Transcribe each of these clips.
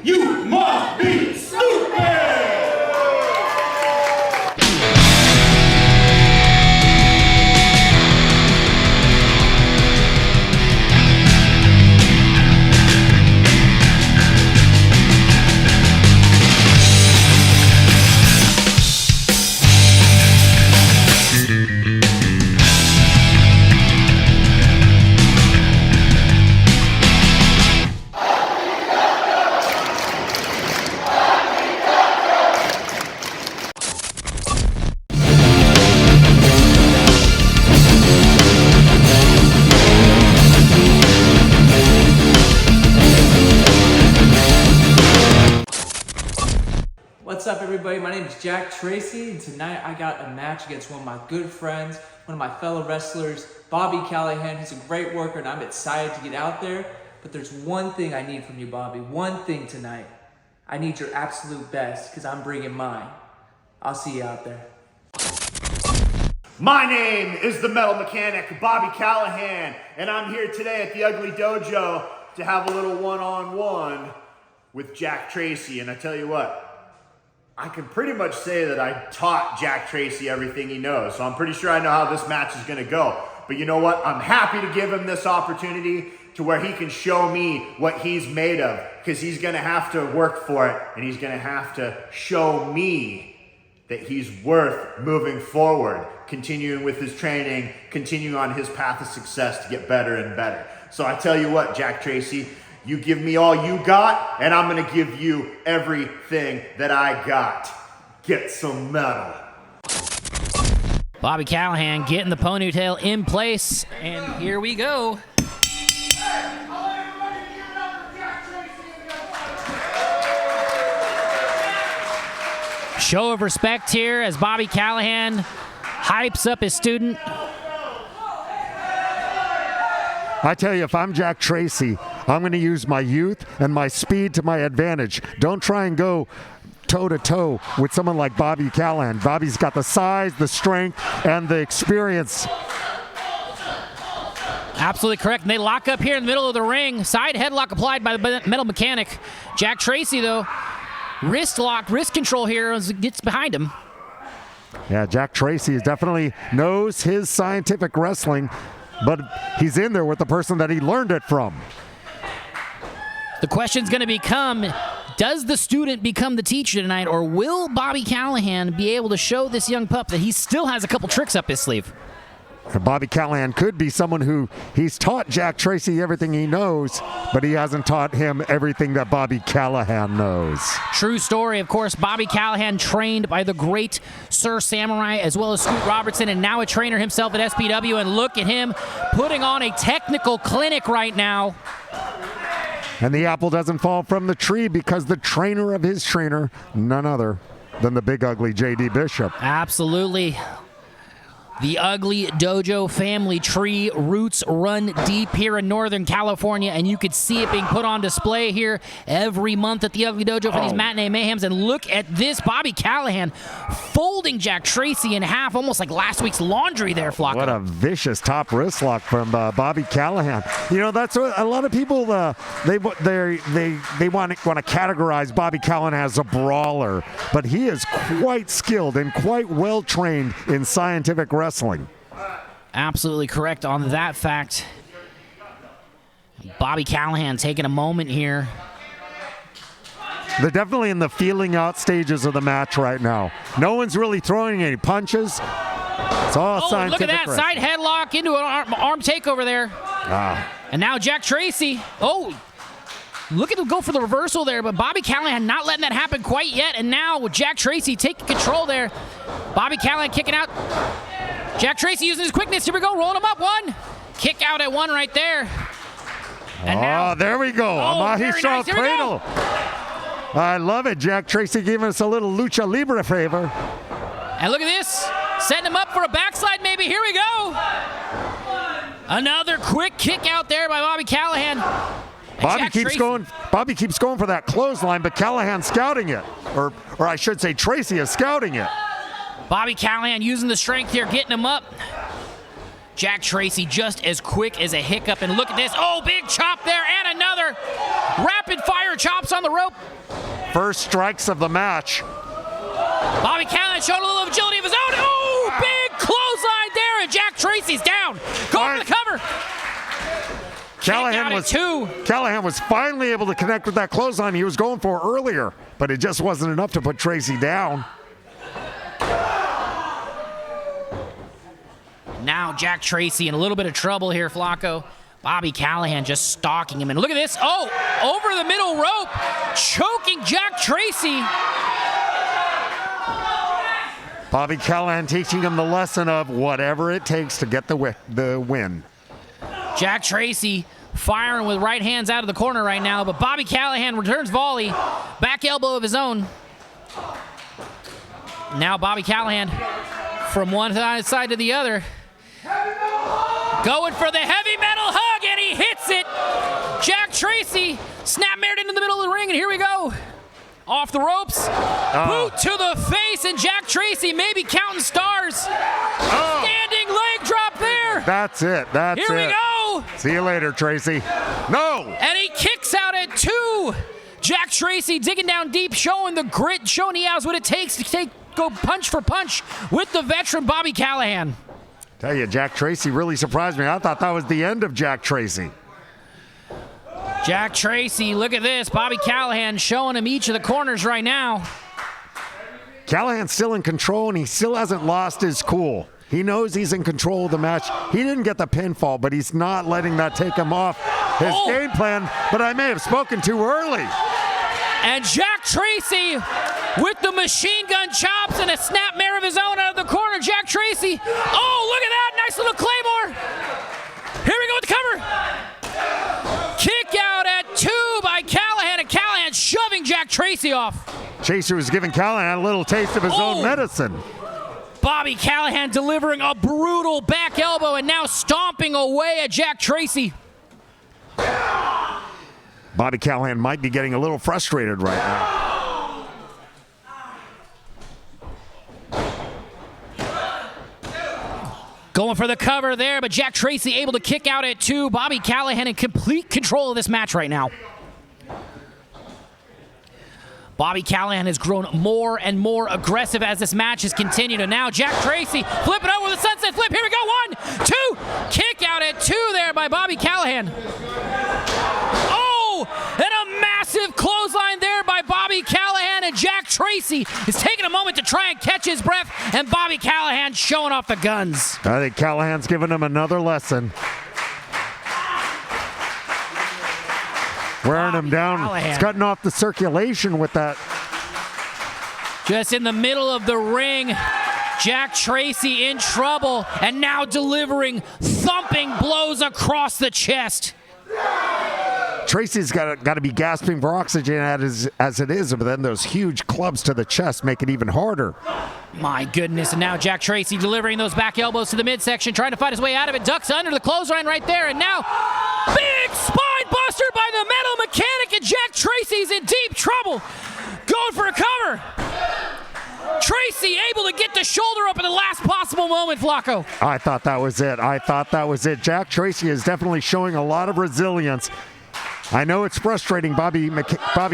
You must be stupid! What's up, everybody? My name is Jack Tracy, and tonight I got a match against one of my good friends, one of my fellow wrestlers, Bobby Callahan. He's a great worker, and I'm excited to get out there. But there's one thing I need from you, Bobby. One thing tonight. I need your absolute best, because I'm bringing mine. I'll see you out there. My name is the metal mechanic, Bobby Callahan, and I'm here today at the Ugly Dojo to have a little one-on-one with Jack Tracy. And I tell you what, I can pretty much say that I taught Jack Tracy everything he knows. So I'm pretty sure I know how this match is gonna go. But you know what? I'm happy to give him this opportunity to where he can show me what he's made of, because he's gonna have to work for it, and he's gonna have to show me that he's worth moving forward, continuing with his training, continuing on his path of success to get better and better. So I tell you what, Jack Tracy, you give me all you got, and I'm gonna give you everything that I got. Get some metal. Bobby Callahan getting the ponytail in place, and here we go. Show of respect here as Bobby Callahan hypes up his student. I tell you, if I'm Jack Tracy, I'm going to use my youth and my speed to my advantage. Don't try and go toe-to-toe with someone like Bobby Callahan. Bobby's got the size, the strength, and the experience. Absolutely correct. And they lock up here in the middle of the ring. Side headlock applied by the metal mechanic. Jack Tracy, though, wrist lock, wrist control here as it gets behind him. Yeah, Jack Tracy definitely knows his scientific wrestling, but he's in there with the person that he learned it from. The question's going to become, does the student become the teacher tonight, or will Bobby Callahan be able to show this young pup that he still has a couple tricks up his sleeve? Bobby Callahan could be someone who he's taught Jack Tracy everything he knows, but he hasn't taught him everything that Bobby Callahan knows. True story, of course. Bobby Callahan trained by the great Sir Samurai as well as Scoot Robertson, and now a trainer himself at SPW, and look at him putting on a technical clinic right now. And the apple doesn't fall from the tree because the trainer of his trainer, none other than the big ugly J.D. Bishop. Absolutely. The Ugly Dojo family tree roots run deep here in Northern California, and you could see it being put on display here every month at the Ugly Dojo for these matinee mayhems. And look at this, Bobby Callahan folding Jack Tracy in half, almost like last week's laundry there, Flocko. What a vicious top wrist lock from Bobby Callahan. You know, that's what a lot of people they want to categorize Bobby Callahan as a brawler, but he is quite skilled and quite well trained in scientific wrestling. Absolutely correct on that fact. Bobby Callahan taking a moment here. They're definitely in the feeling out stages of the match right now. No one's really throwing any punches. It's all scientific. Look at that side headlock into an arm takeover there. And now Jack Tracy. Look at him go for the reversal there, but Bobby Callahan not letting that happen quite yet. And now Jack Tracy taking control there. Bobby Callahan kicking out. Jack Tracy using his quickness. Here we go, rolling him up. One. Kick out at one right there. And now, there we go. Mahi Shaw cradle. I love it. Jack Tracy giving us a little lucha libre favor. And look at this. Setting him up for a backslide maybe. Here we go. Another quick kick out there by Bobby Callahan. Bobby keeps going for that clothesline, but Callahan's scouting it. Or I should say Tracy is scouting it. Bobby Callahan using the strength here, getting him up. Jack Tracy just as quick as a hiccup. And look at this. Oh, big chop there and another. Wrap rapid fire chops on the rope. First strikes of the match. Bobby Callahan showed a little agility of his own. Oh, big clothesline there, and Jack Tracy's down. Going for the cover. Callahan was finally able to connect with that clothesline he was going for earlier, but it just wasn't enough to put Tracy down. Now Jack Tracy in a little bit of trouble here, Flacco. Bobby Callahan just stalking him. And look at this. Oh, over the middle rope, choking Jack Tracy. Bobby Callahan teaching him the lesson of whatever it takes to get the win. Jack Tracy firing with right hands out of the corner right now, but Bobby Callahan returns volley. Back elbow of his own. Now Bobby Callahan from one side to the other. Going for the heavy metal hug, and he hits it. Jack Tracy snap-mared into the middle of the ring, and here we go. Off the ropes, boot to the face, and Jack Tracy maybe counting stars. Standing leg drop there. That's it. Here we go. See you later, Tracy. No. And he kicks out at 2. Jack Tracy digging down deep, showing the grit, showing he has what it takes to go punch for punch with the veteran Bobby Callahan. Tell you, Jack Tracy really surprised me. I thought that was the end of Jack Tracy. Jack Tracy, look at this. Bobby Callahan showing him each of the corners right now. Callahan's still in control, and he still hasn't lost his cool. He knows he's in control of the match. He didn't get the pinfall, but he's not letting that take him off his game plan, but I may have spoken too early. And Jack Tracy with the machine gun chops and a snapmare of his own out of the corner. Jack Tracy. Oh, look at that. Nice little claymore. Here we go with the cover. Kick out at 2 by Callahan, and Callahan shoving Jack Tracy off. Chaser was giving Callahan a little taste of his own medicine. Bobby Callahan delivering a brutal back elbow and now stomping away at Jack Tracy. Bobby Callahan might be getting a little frustrated right now. Going for the cover there, but Jack Tracy able to kick out at 2. Bobby Callahan in complete control of this match right now. Bobby Callahan has grown more and more aggressive as this match has continued. And now Jack Tracy flipping over the sunset flip. Here we go. 1, 2. Kick out at 2 there by Bobby Callahan. Oh, and a massive clothesline there by Bobby Callahan. And Jack Tracy is taking a moment to try and catch his breath. And Bobby Callahan showing off the guns. I think Callahan's giving him another lesson. Wearing him down. Callahan. He's cutting off the circulation with that. Just in the middle of the ring, Jack Tracy in trouble and now delivering thumping blows across the chest. Tracy's got to be gasping for oxygen as it is, but then those huge clubs to the chest make it even harder. My goodness, and now Jack Tracy delivering those back elbows to the midsection, trying to fight his way out of it. Ducks under the clothesline right there, and now big spine buster by the metal mechanic, and Jack Tracy's in deep trouble. Going for a cover. Tracy able to get the shoulder up in the last possible moment, Flacco. I thought that was it. Jack Tracy is definitely showing a lot of resilience. I know it's frustrating Bobby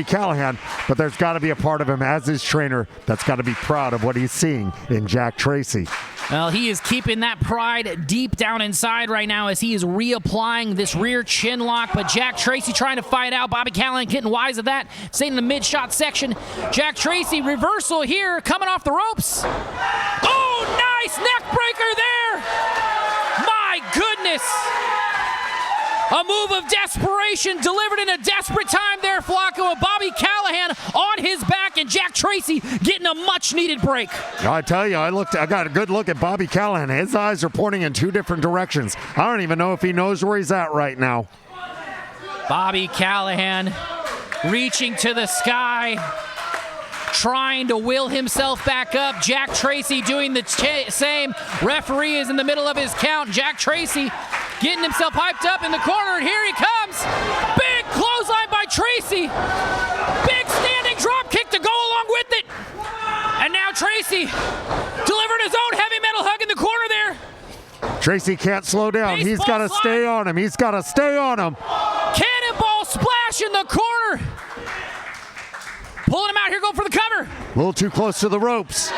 Callahan, but there's got to be a part of him as his trainer that's got to be proud of what he's seeing in Jack Tracy. Well, he is keeping that pride deep down inside right now as he is reapplying this rear chin lock, but Jack Tracy trying to fight out. Bobby Callahan getting wise of that, staying in the mid-shot section. Jack Tracy reversal here, coming off the ropes. Oh, nice neck breaker there. My goodness. A move of desperation delivered in a desperate time there, Flacco, and Bobby Callahan on his back, and Jack Tracy getting a much-needed break. I tell you, I got a good look at Bobby Callahan. His eyes are pointing in 2 different directions. I don't even know if he knows where he's at right now. Bobby Callahan reaching to the sky, trying to will himself back up. Jack Tracy doing the same. Referee is in the middle of his count. Jack Tracy getting himself hyped up in the corner, and here he comes. Big clothesline by Tracy. Big standing drop kick to go along with it. And now Tracy delivering his own heavy metal hug in the corner there. Tracy can't slow down. He's got to stay on him. Cannonball splash pushing the corner. Pulling him out here, going for the cover. A little too close to the ropes.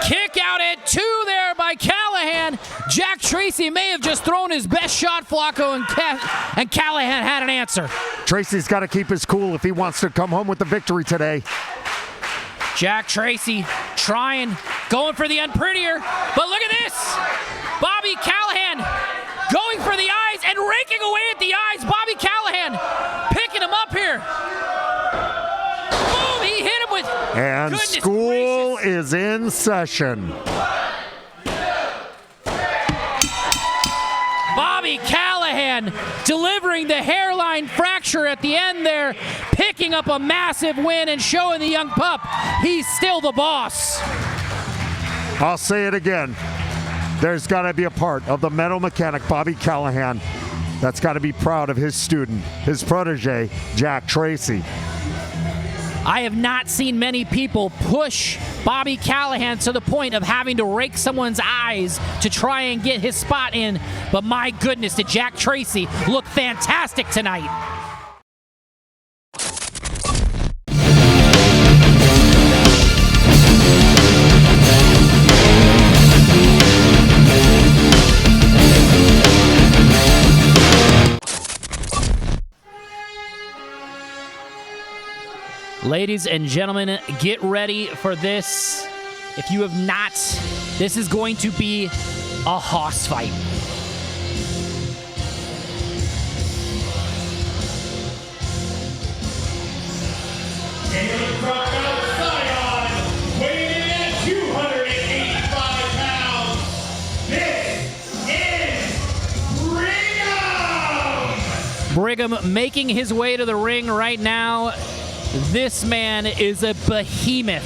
Kick out at 2 there by Callahan. Jack Tracy may have just thrown his best shot, Flacco, and Callahan had an answer. Tracy's got to keep his cool if he wants to come home with the victory today. Jack Tracy trying, going for the unprettier, but look at this. Bobby Callahan going for the eyes and raking away at the eyes. Bobby Callahan picking him up here. Boom, he hit him with, and school gracious. Is in session. Bobby Callahan delivering the hairline fracture at the end there, picking up a massive win and showing the young pup he's still the boss. I'll say it again. There's got to be a part of the metal mechanic, Bobby Callahan, that's got to be proud of his student, his protege, Jack Tracy. I have not seen many people push Bobby Callahan to the point of having to rake someone's eyes to try and get his spot in, but my goodness, did Jack Tracy look fantastic tonight. Ladies and gentlemen, get ready for this. If you have not, this is going to be a hoss fight. Weighing in at 285 pounds, this is Brigham! Brigham making his way to the ring right now. This man is a behemoth.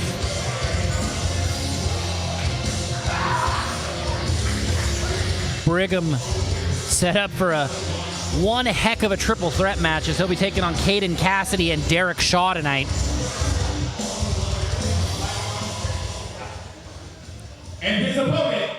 Brigham set up for one heck of a triple threat match as he'll be taking on Caden Cassidy and Derrick Shaw tonight. And his opponent,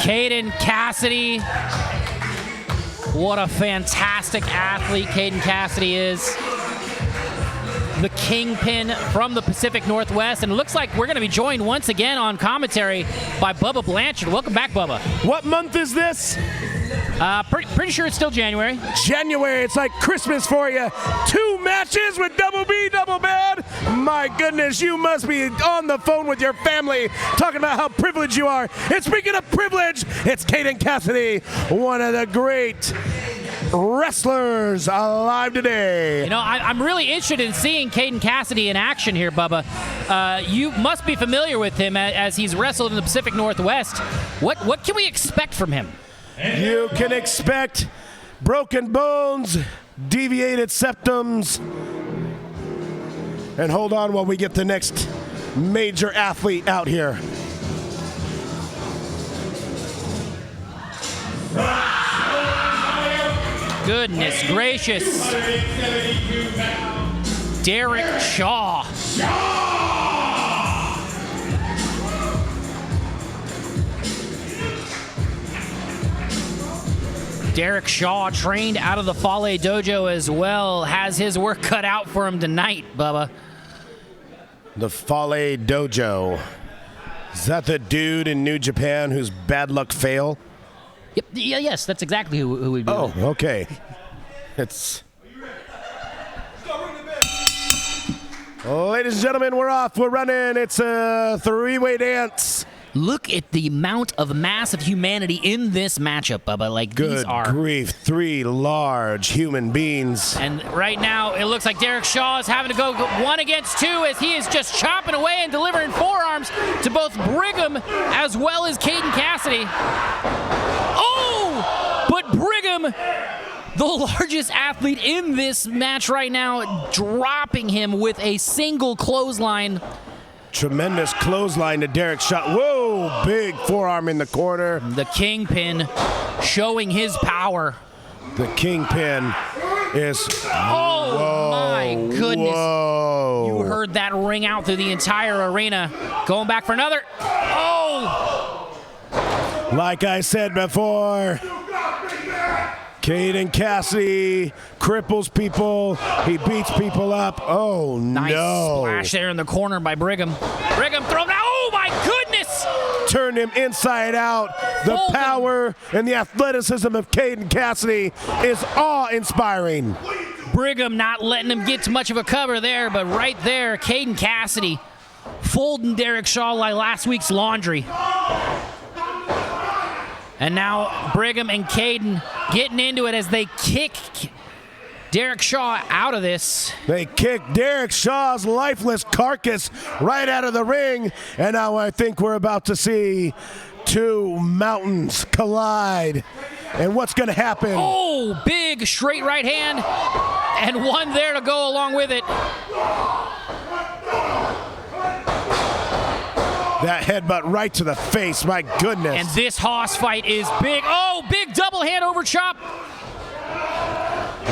Caden Cassidy. What a fantastic athlete Caden Cassidy is. The Kingpin from the Pacific Northwest. And it looks like we're going to be joined once again on commentary by Bubba Blanchard. Welcome back, Bubba. What month is this? Pretty sure it's still January. January. It's like Christmas for you. 2 matches with Double B, Double Bad. My goodness, you must be on the phone with your family talking about how privileged you are. And speaking of privilege, it's Caden Cassidy, one of the great wrestlers alive today. You know, I'm really interested in seeing Caden Cassidy in action here, Bubba. You must be familiar with him as he's wrestled in the Pacific Northwest. What can we expect from him? You can expect broken bones, deviated septums, and hold on while we get the next major athlete out here. Goodness gracious. Derrick Shaw. Derrick Shaw, trained out of the Fale Dojo as well, has his work cut out for him tonight, Bubba. The Fale Dojo. Is that the dude in New Japan whose bad luck fail? Yep, yes, that's exactly who we'd be. Oh, okay. It's... Ladies and gentlemen, we're off. We're running. It's a 3-way dance. Look at the amount of massive humanity in this matchup, Bubba. Like, these Good are... grief, 3 large human beings. And right now, it looks like Derrick Shaw is having to go 1 against 2 as he is just chopping away and delivering forearms to both Brigham as well as Caden Cassidy. Oh! But Brigham, the largest athlete in this match right now, dropping him with a single clothesline. Tremendous clothesline to Derrick Shaw. Whoa, big forearm in the corner. The Kingpin showing his power. The Kingpin is... Oh, whoa, my goodness. Whoa. You heard that ring out through the entire arena. Going back for another. Oh! Like I said before, Caden Cassidy cripples people. He beats people up. Oh, Nice no. splash there in the corner by Brigham. Brigham thrown out. Oh, my goodness! Turned him inside out. The Folding. power and the athleticism of Caden Cassidy is awe-inspiring. Brigham not letting him get too much of a cover there, but right there, Caden Cassidy folding Derrick Shaw like last week's laundry. And now Brigham and Caden getting into it as they kick Derrick Shaw out of this. They kick Derrick Shaw's lifeless carcass right out of the ring. And now I think we're about to see 2 mountains collide. And what's going to happen? Oh, big straight right hand. And one there to go along with it. That headbutt right to the face, my goodness. And this Hoss fight is big. Oh, big double hand over chop.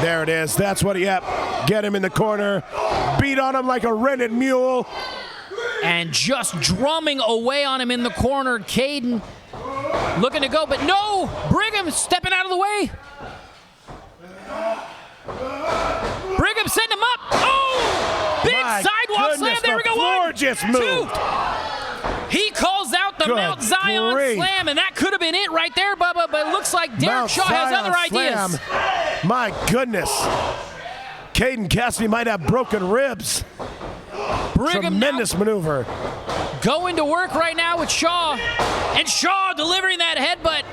There it is. That's what he get him in the corner. Beat on him like a rented mule. And just drumming away on him in the corner. Caden looking to go, but no! Brigham stepping out of the way. Brigham setting him up. Oh! Big My sidewalk goodness, slam. There we the go. floor 1, just 2. moved. He calls out the Good Mount Zion grief. slam, and that could have been it right there, Bubba, but it looks like Derrick Mount Shaw has Zion other ideas. slam. My goodness. Caden Cassidy might have broken ribs. Brigham Tremendous maneuver. going to work right now with Shaw, and Shaw delivering that headbutt.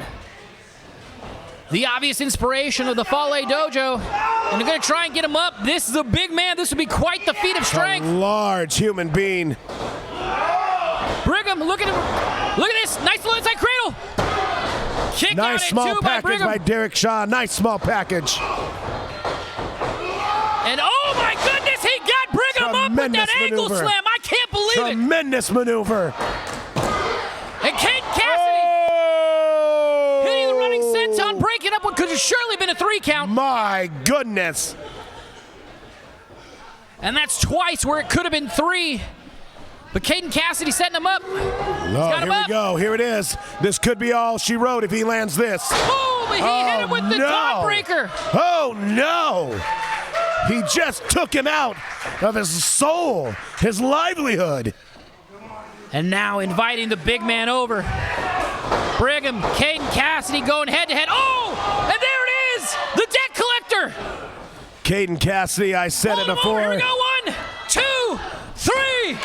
The obvious inspiration of the Fale Dojo, and they're going to try and get him up. This is a big man. This would be quite the feat of A strength. large human being. Brigham, look at this. Nice little inside cradle. Kick out Nice at small 2 by package Brigham. by Derrick Shaw. Nice small package. And oh my goodness, he got Brigham up with Tremendous that ankle maneuver. slam. I can't believe it. Tremendous maneuver. And Caden Cassidy Oh! hitting the running senton, breaking up what could have surely been a 3 count. My goodness. And that's twice where it could have been 3. But Caden Cassidy setting him up. Oh, here we up. go. Here it is. This could be all she wrote if he lands this. Boom! He hit him with the dawn breaker. Oh, no. He just took him out of his soul, his livelihood. And now inviting the big man over. Brigham, Caden Cassidy going head to head. Oh! And there it is! The debt collector! Caden Cassidy, I said it before. Here we go. 1, 2, 3.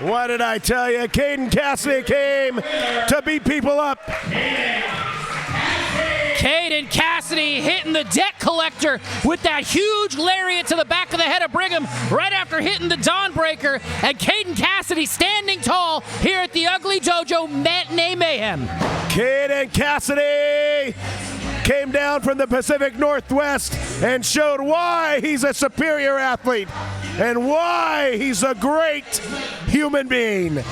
What did I tell you? Caden Cassidy came to beat people up. Caden Cassidy hitting the debt collector with that huge lariat to the back of the head of Brigham right after hitting the dawn breaker. And Caden Cassidy standing tall here at the Ugly Dojo Matinee Mayhem. Caden Cassidy came down from the Pacific Northwest and showed why he's a superior athlete and why he's a great human being.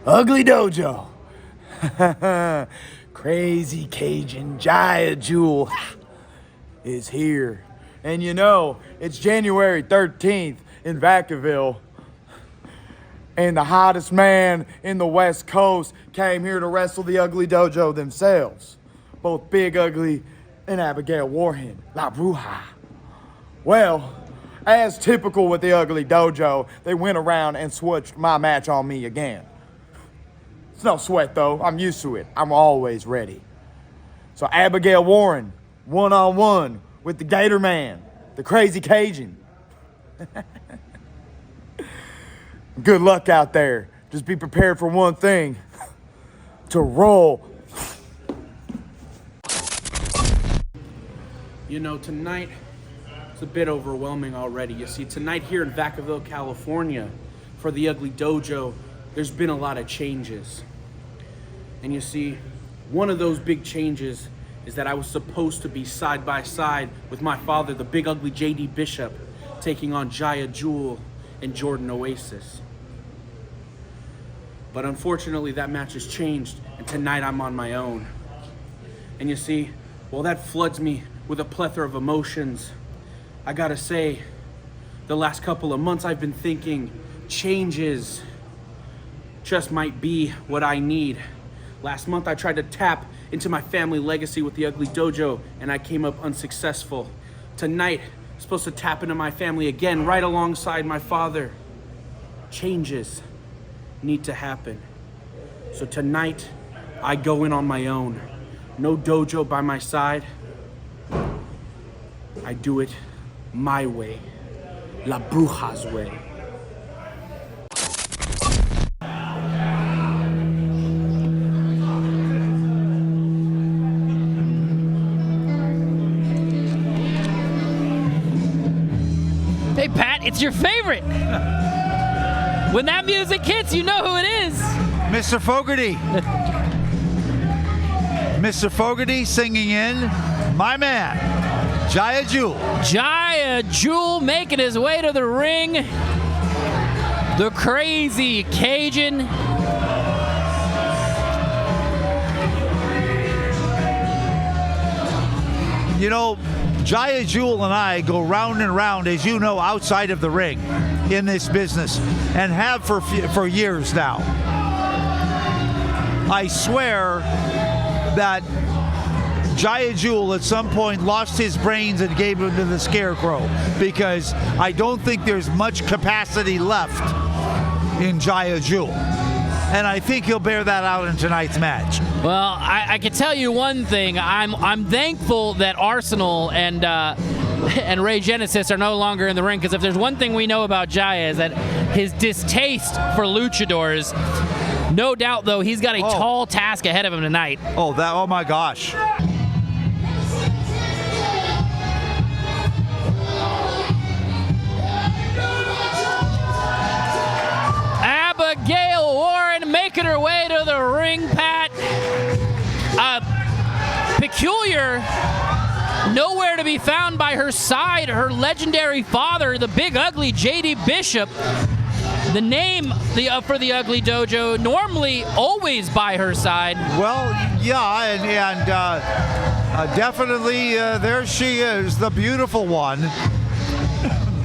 Ugly Dojo. Crazy Cajun Jiah Jewel is here. And you know, it's January 13th in Vacaville. And the hottest man in the West Coast came here to wrestle the Ugly Dojo themselves. Both Big Ugly and Abigail Warren, La Bruja. Well, As typical with the Ugly Dojo, they went around and switched my match on me again. It's no sweat though, I'm used to it. I'm always ready. So Abigail Warren, one-on-one with the Gator Man, the Crazy Cajun. Good luck out there. Just be prepared for one thing, to roll. You know, tonight, it's a bit overwhelming already. You see, tonight here in Vacaville, California, for the Ugly Dojo, there's been a lot of changes. And you see, one of those big changes is that I was supposed to be side by side with my father, the big ugly J.D. Bishop, taking on Jiah Jewel and Jordan Oasis. But unfortunately, that match has changed, and tonight I'm on my own. And you see, well, that floods me with a plethora of emotions. I gotta say, the last couple of months I've been thinking changes just might be what I need. Last month I tried to tap into my family legacy with the Ugly Dojo and I came up unsuccessful. Tonight, I'm supposed to tap into my family again right alongside my father. Changes need to happen. So tonight, I go in on my own. No dojo by my side. I do it my way, La Bruja's way. Hey, Pat, it's your favorite. When that music hits, you know who it is. Mr. Fogarty. Mr. Fogarty singing in my man, Jiah Jewel. Jiah Jewel making his way to the ring. The Crazy Cajun. You know, Jiah Jewel and I go round and round, as you know, outside of the ring in this business, and have for years now. I swear that Jiah Jewel at some point lost his brains and gave them to the Scarecrow, because I don't think there's much capacity left in Jiah Jewel. And I think he'll bear that out in tonight's match. Well, I can tell you one thing. I'm thankful that Arsenal and Ray Genesis are no longer in the ring, because if there's one thing we know about Jiah is that his distaste for luchadors. No doubt, though, he's got a tall task ahead of him tonight. Oh my gosh. Abigail Warren making her way to the ring, Pat. Peculiar, nowhere to be found by her side, her legendary father, the big ugly J.D. Bishop. The name for the Ugly Dojo, normally always by her side. Well, yeah, and definitely there she is, the beautiful one,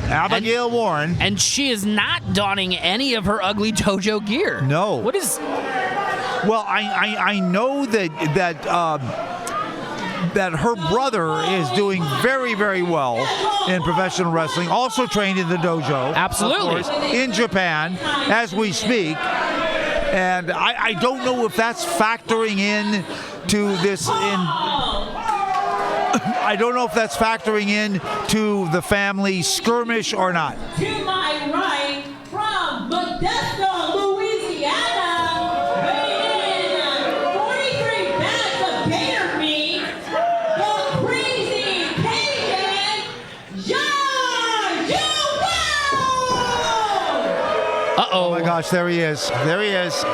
Abigail Warren. And she is not donning any of her Ugly Dojo gear. No. What is... Well, I know that her brother is doing very, very well in professional wrestling, also trained in the dojo. Absolutely. Of course, in Japan as we speak. And I don't know if that's factoring in to this I don't know if that's factoring in to the family skirmish or not. To my right, from Modesto, Louisiana, weighing in 43 bags of Gator meat, the Crazy Cajun, Jiah Jewel! Uh-oh. Oh my gosh, there he is. There he is.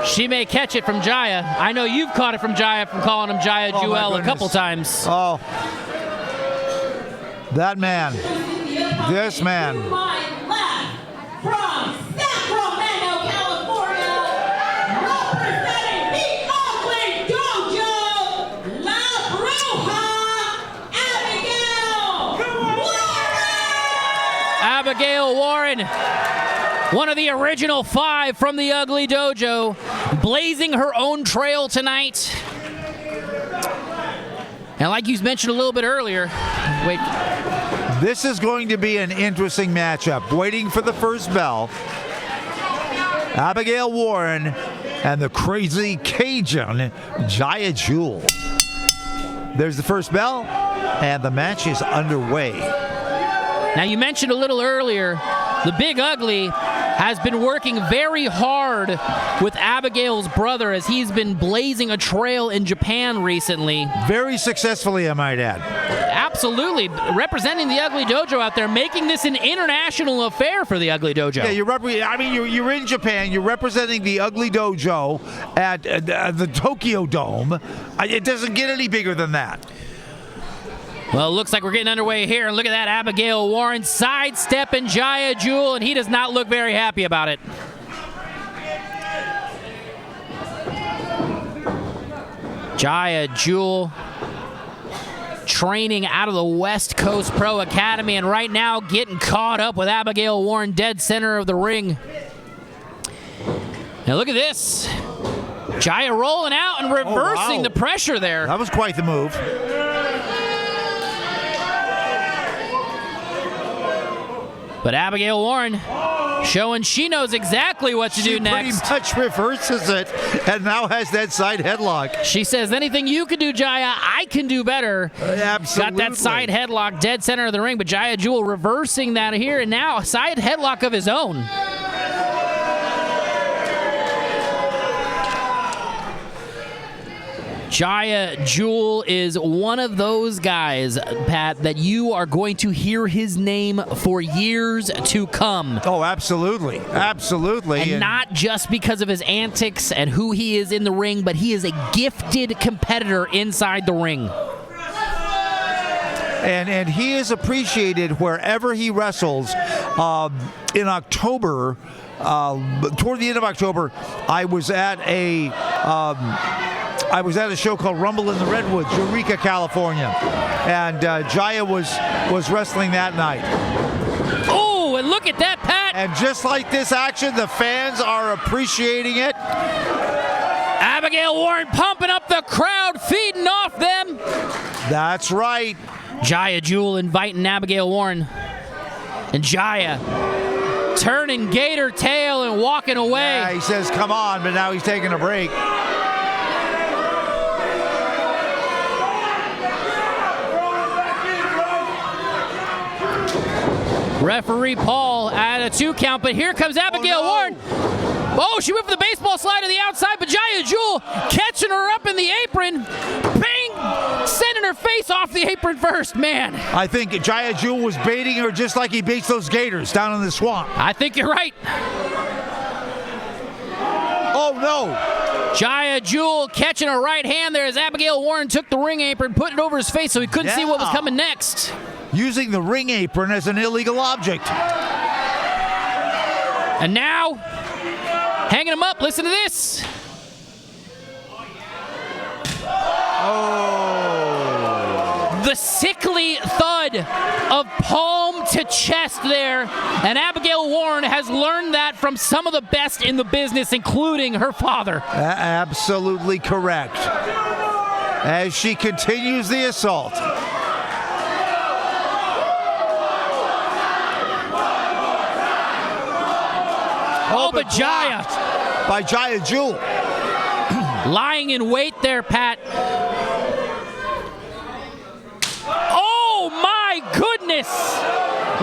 She may catch it from Jiah. I know you've caught it from Jiah from calling him Jiah Jewel a couple times. Oh, that man. This man. To my left, from Sacramento, California, representing the Ugly Dojo, La Bruja, Abigail Warren! Abigail Warren, one of the original 5 from the Ugly Dojo, blazing her own trail tonight. And like you mentioned a little bit earlier, wait, This is going to be an interesting matchup. Waiting for the first bell. Abigail Warren and the Crazy Cajun, Jiah Jewel. There's the first bell, and the match is underway. Now, you mentioned a little earlier, the Big Ugly has been working very hard with Abigail's brother as he's been blazing a trail in Japan recently. Very successfully, I might add. Absolutely. Representing the Ugly Dojo out there, making this an international affair for the Ugly Dojo. Yeah, you're in Japan. You're representing the Ugly Dojo at the Tokyo Dome. It doesn't get any bigger than that. Well, it looks like we're getting underway here. And look at that, Abigail Warren sidestepping Jiah Jewel, and he does not look very happy about it. Jiah Jewel training out of the West Coast Pro Academy, and right now getting caught up with Abigail Warren, dead center of the ring. Now look at this. Jiah rolling out and reversing the pressure there. That was quite the move. But Abigail Warren showing she knows exactly what to do next. She pretty much reverses it and now has that side headlock. She says, anything you can do, Jiah, I can do better. Absolutely. Got that side headlock dead center of the ring, but Jiah Jewel reversing that here, and now a side headlock of his own. Jiah Jewel is one of those guys, Pat, that you are going to hear his name for years to come. Oh, absolutely. Absolutely. And not just because of his antics and who he is in the ring, but he is a gifted competitor inside the ring. And he is appreciated wherever he wrestles. In October, toward the end of October, I was at a show called Rumble in the Redwoods, Eureka, California, and Jiah was wrestling that night. Oh, and look at that, Pat! And just like this action, the fans are appreciating it. Abigail Warren pumping up the crowd, feeding off them. That's right. Jiah Jewel inviting Abigail Warren, and Jiah turning Gator tail and walking away. Yeah, he says, "Come on," but now he's taking a break. Referee Paul at a 2 count, but here comes Abigail Warren. Oh, she went for the baseball slide to the outside, but Jiah Jewel catching her up in the apron. Bang! Sending her face off the apron first, man. I think Jiah Jewel was baiting her just like he baits those gators down in the swamp. I think you're right. Oh, no. Jiah Jewel catching a right hand there as Abigail Warren took the ring apron, put it over his face so he couldn't see what was coming next. Using the ring apron as an illegal object. And now, hanging him up, listen to this. Oh. The sickly thud of palm to chest there. And Abigail Warren has learned that from some of the best in the business, including her father. Absolutely correct. As she continues the assault. Oh, but Jiah. By Jiah Jewel. Lying in wait there, Pat. Oh, my goodness.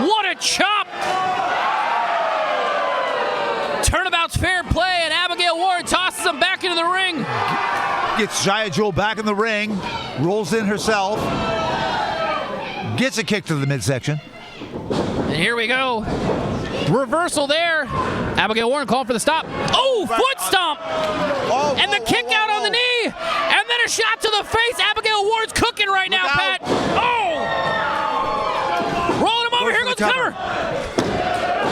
What a chop. Turnabout's fair play, and Abigail Warren tosses him back into the ring. Gets Jiah Jewel back in the ring. Rolls in herself. Gets a kick to the midsection. And here we go. Reversal there. Abigail Warren calling for the stop. Oh, foot stomp. And the kick out on the knee. And then a shot to the face. Abigail Warren's cooking right now, Pat. Oh! Rolling him over. Here goes the cover.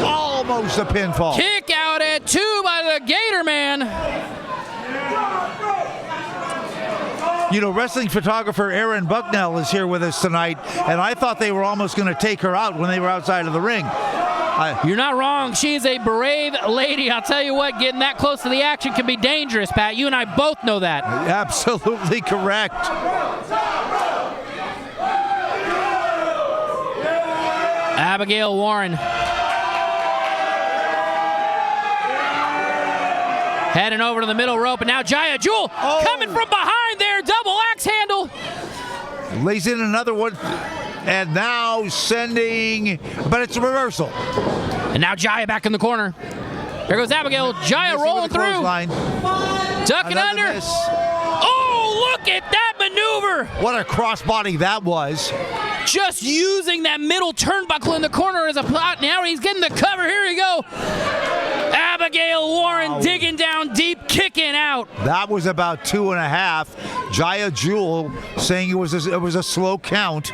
Almost a pinfall. Kick out at 2 by the Gator man. You know, wrestling photographer Aaron Bucknell is here with us tonight, and I thought they were almost going to take her out when they were outside of the ring. You're not wrong. She's a brave lady. I'll tell you what, getting that close to the action can be dangerous, Pat. You and I both know that. Absolutely correct. Abigail Warren. Heading over to the middle rope, and now Jiah Jewel coming from behind there. Double axe handle. Lays in another one. And now sending, but it's a reversal. And now Jiah back in the corner. Here goes Abigail. Jiah rolling through. Ducking under. Miss. Oh, look at that maneuver. What a crossbody that was. Just using that middle turnbuckle in the corner as a plot. Now he's getting the cover. Here we go. Abigail Warren digging down deep, kicking out. That was about 2.5. Jiah Jewel saying it was a slow count.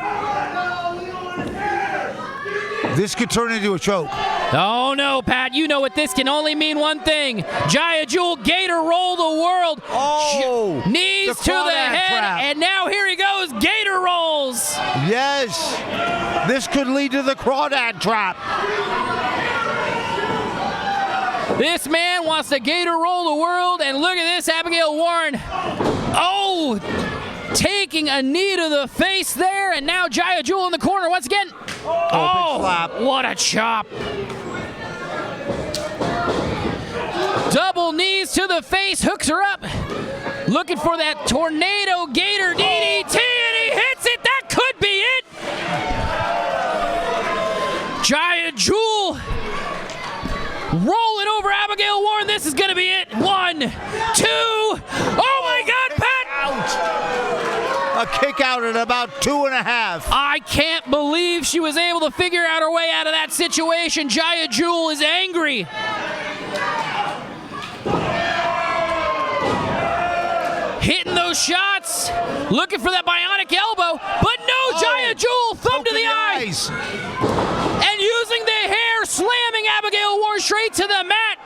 This could turn into a choke. Oh no, Pat, you know what this can only mean one thing. Jiah Jewel, Gator roll the world. Oh, knees to the head, trap. And now here he goes, Gator rolls. Yes, this could lead to the crawdad trap. This man wants to Gator roll the world, and look at this, Abigail Warren. Oh, taking a knee to the face there, and now Jiah Jewel in the corner once again. Oh, big slap. What a chop. Double knees to the face, hooks her up. Looking for that tornado Gator DDT, and he hits it. That could be it. Jiah Jewel rolling over Abigail Warren. This is going to be it. 1, 2. Oh, my God, Pat. A kick out at about 2.5. I can't believe she was able to figure out her way out of that situation. Jiah Jewel is angry. Hitting those shots, looking for that bionic elbow, but no, Jiah Jewel, thumb to the eyes. And using the hair, slamming Abigail Warren straight to the mat.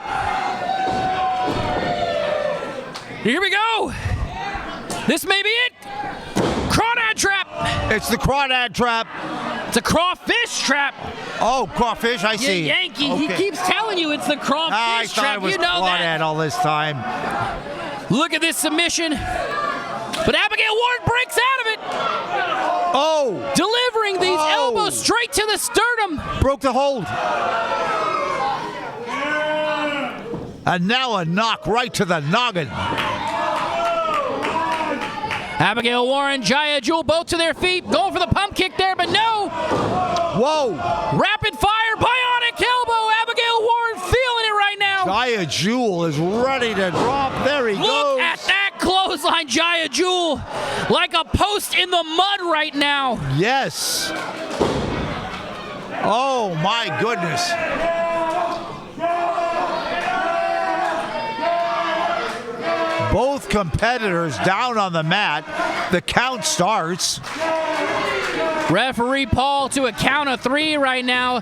Here we go. This may be it. Crawdad trap. It's the crawdad trap. It's a crawfish trap. Oh, crawfish, I see. Yankee, Okay. he keeps telling you it's the crawfish I thought trap. it was You know crawdad that. all this time. Look at this submission. But Abigail Warren breaks out of it. Oh. Delivering these elbows straight to the sternum. Broke the hold. And now a knock right to the noggin. Abigail Warren, Jiah Jewel both to their feet. Going for the pump kick there, but no. Whoa. Rapid fire, bionic elbow. Abigail Warren feeling it right now. Jiah Jewel is ready to drop. There he goes. Look at that clothesline, Jiah Jewel. Like a post in the mud right now. Yes. Oh, my goodness. Both competitors down on the mat. The count starts. Referee Paul to a count of 3 right now.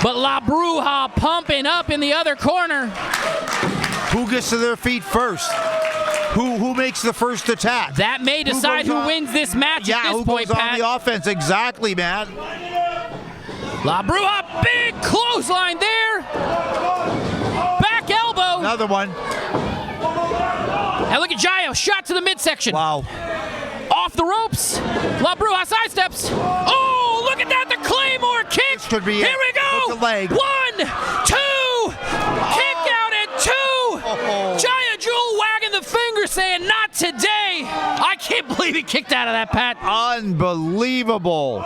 But La Bruja pumping up in the other corner. Who gets to their feet first? Who makes the first attack? That may decide who wins this match at this point, who goes Pat. on the offense? Exactly, man. La Bruja, big clothesline there. Back elbow. Another one. And look at Jiah, shot to the midsection. Wow. Off the ropes. La Bruja sidesteps. Oh, look at that, the Claymore kick. This could be Here it. we go. Hook the leg. 1, 2. Kick out at 2. Jiah Jewel wagging the finger saying, not today. I can't believe he kicked out of that, Pat. Unbelievable.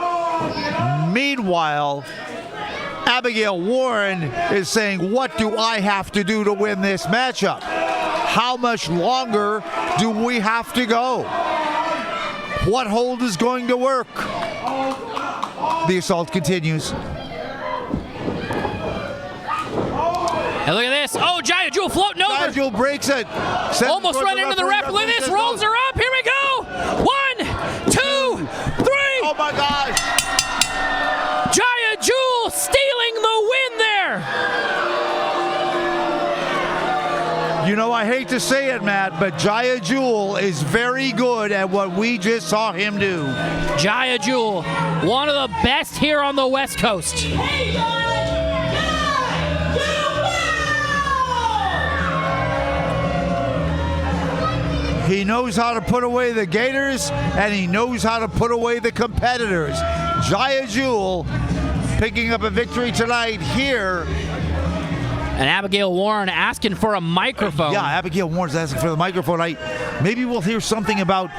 Meanwhile, Abigail Warren is saying, what do I have to do to win this matchup? How much longer do we have to go? What hold is going to work? The assault continues. And look at this. Oh, Jiah Jewel floating over. Jiah Jewel breaks it. Almost run into the ref. Look at this. Rolls her up. Here we go. 1, 2, 3. Oh, my gosh. Jiah Jewel stealing the win there. You know, I hate to say it, Matt, but Jiah Jewel is very good at what we just saw him do. Jiah Jewel, one of the best here on the West Coast. He knows how to put away the Gators, and he knows how to put away the competitors. Jiah Jewel picking up a victory tonight here. And Abigail Warren asking for a microphone. Yeah, Abigail Warren's asking for the microphone. Maybe we'll hear something about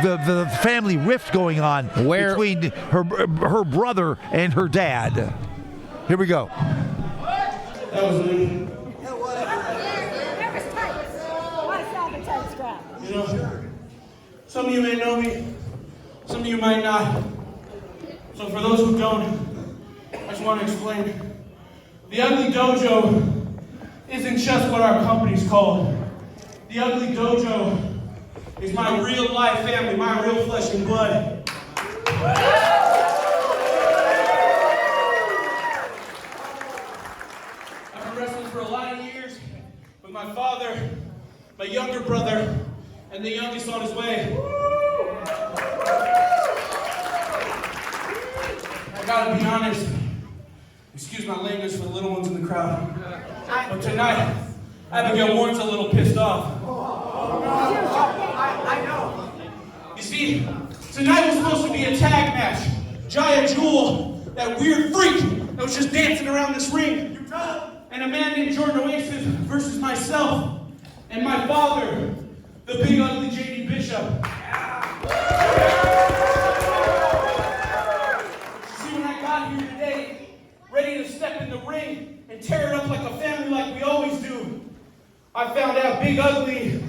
the family rift going on between her brother and her dad. Here we go. That was me. You know, some of you may know me, some of you might not. So for those who don't, I just want to explain. The Ugly Dojo isn't just what our company's called. The Ugly Dojo is my real life family, my real flesh and blood. I've been wrestling for a lot of years with my father, my younger brother, and the youngest on his way. I gotta be honest, excuse my language for the little ones in the crowd, but tonight, Abigail Warren's a little pissed off. You see, tonight was supposed to be a tag match. Jiah Jewel, that weird freak that was just dancing around this ring, and a man named Jordan Oasis versus myself and my father, the big ugly J.D. Bishop. See, when I got here today, ready to step in the ring and tear it up like a family like we always do, I found out Big Ugly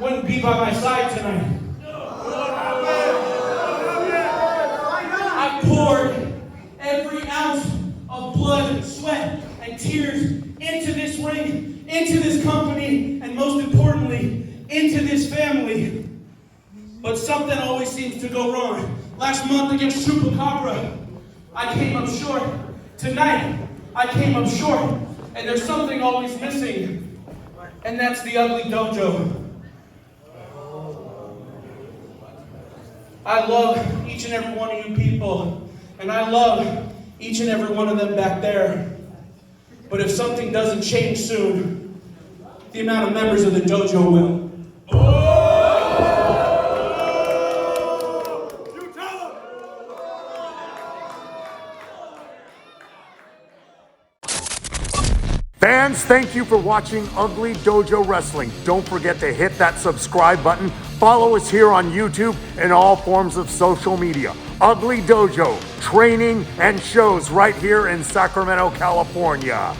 wouldn't be by my side tonight. I poured every ounce of blood, sweat, and tears into this ring, into this company, and most importantly, into this family. But something always seems to go wrong. Last month against Chupacabra, I came up short. Tonight, I came up short. And there's something always missing. And that's the Ugly Dojo. I love each and every one of you people. And I love each and every one of them back there. But if something doesn't change soon, the amount of members of the dojo will. Fans, thank you for watching Ugly Dojo Wrestling. Don't forget to hit that subscribe button. Follow us here on YouTube and all forms of social media. Ugly Dojo, training and shows right here in Sacramento, California.